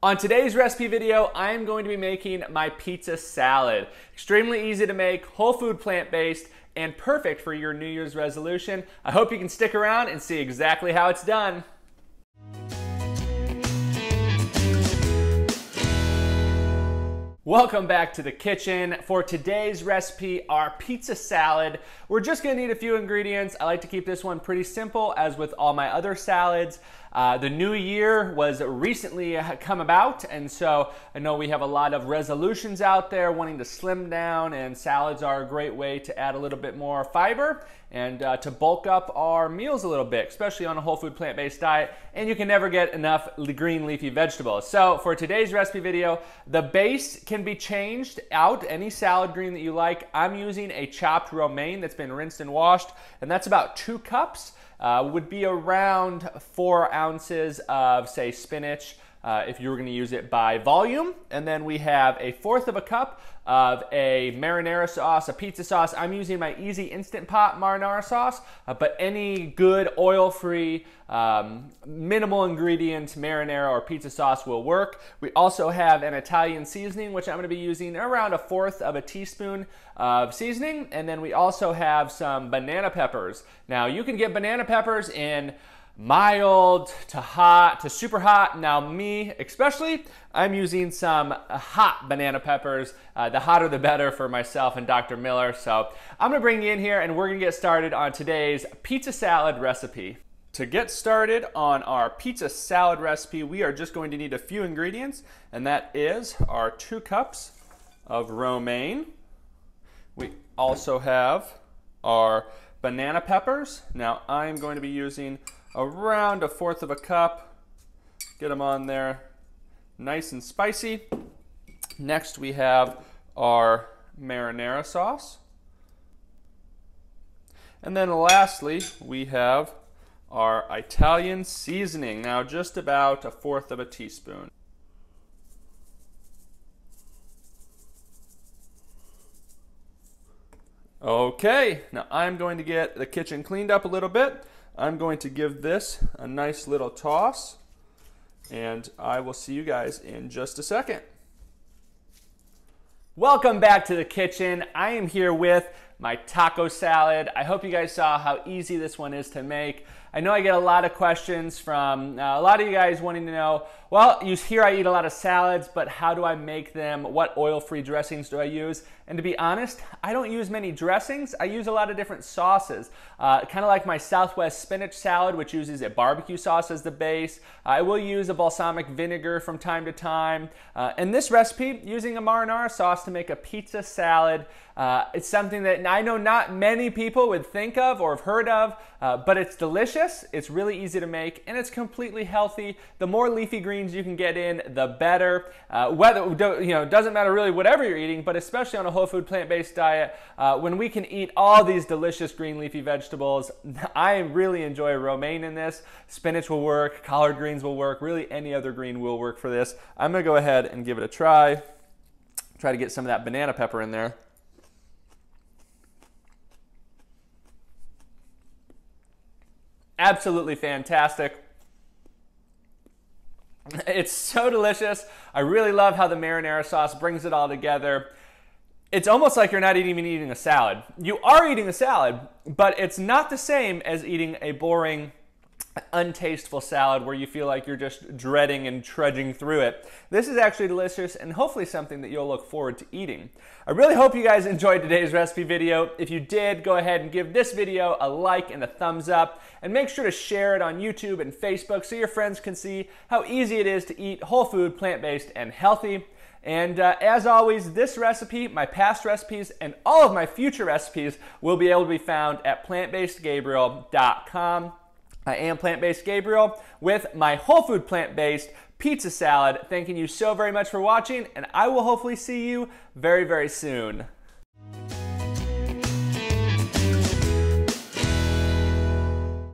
On today's recipe video, I am going to be making my pizza salad. Extremely easy to make, whole food plant-based, and perfect for your New Year's resolution. I hope you can stick around and see exactly how it's done. Welcome back to the kitchen. For today's recipe, our pizza salad, we're just gonna need a few ingredients. I like to keep this one pretty simple, as with all my other salads. The new year was recently come about, and so I know we have a lot of resolutions out there wanting to slim down, and salads are a great way to add a little bit more fiber and to bulk up our meals a little bit, especially on a whole food plant-based diet, and you can never get enough green leafy vegetables. So for today's recipe video, the base can be changed out, any salad green that you like. I'm using a chopped romaine that's been rinsed and washed, and that's about 2 cups. Would be around 4 ounces of, say, spinach if you were going to use it by volume. And then we have 1/4 cup of a marinara sauce, a pizza sauce. I'm using my Easy Instant Pot marinara sauce, but any good oil-free, minimal ingredient marinara or pizza sauce will work. We also have an Italian seasoning, which I'm going to be using around 1/4 teaspoon of seasoning. And then we also have some banana peppers. Now, you can get banana peppers in mild to hot to super hot. Now me especially, I'm using some hot banana peppers. The hotter the better for myself and Dr. Miller. So I'm gonna bring you in here and we're gonna get started on today's pizza salad recipe. To get started on our pizza salad recipe, we are just going to need a few ingredients, and that is our 2 cups of romaine. We also have our banana peppers. Now I'm going to be using around 1/4 cup. Get them on there nice and spicy. Next we have our marinara sauce. And then lastly we have our Italian seasoning. Now just about 1/4 teaspoon. Okay, now I'm going to get the kitchen cleaned up a little bit. I'm going to give this a nice little toss, and I will see you guys in just a second. Welcome back to the kitchen. I am here with my taco salad. I hope you guys saw how easy this one is to make. I know I get a lot of questions from a lot of you guys wanting to know, well, you hear I eat a lot of salads, but how do I make them? What oil-free dressings do I use? And to be honest, I don't use many dressings. I use a lot of different sauces. Kind of like my Southwest spinach salad, which uses a barbecue sauce as the base. I will use a balsamic vinegar from time to time. And this recipe, using a marinara sauce to make a pizza salad, it's something that I know not many people would think of or have heard of, but it's delicious, it's really easy to make, and it's completely healthy. The more leafy greens you can get in, the better. Doesn't matter really whatever you're eating, but especially on a whole food plant-based diet, when we can eat all these delicious green leafy vegetables, I really enjoy romaine in this. Spinach will work, collard greens will work, really any other green will work for this. I'm gonna go ahead and give it a try. Try to get some of that banana pepper in there. Absolutely fantastic. It's so delicious. I really love how the marinara sauce brings it all together. It's almost like you're not even eating a salad. You are eating a salad, but it's not the same as eating a boring, untasteful salad where you feel like you're just dreading and trudging through it. This is actually delicious and hopefully something that you'll look forward to eating. I really hope you guys enjoyed today's recipe video. If you did, go ahead and give this video a like and a thumbs up, and make sure to share it on YouTube and Facebook so your friends can see how easy it is to eat whole food, plant-based, and healthy. And as always, this recipe, my past recipes, and all of my future recipes will be able to be found at plantbasedgabriel.com. I am Plant-Based Gabriel with my whole food plant-based pizza salad. Thanking you so very much for watching, and I will hopefully see you very, very soon.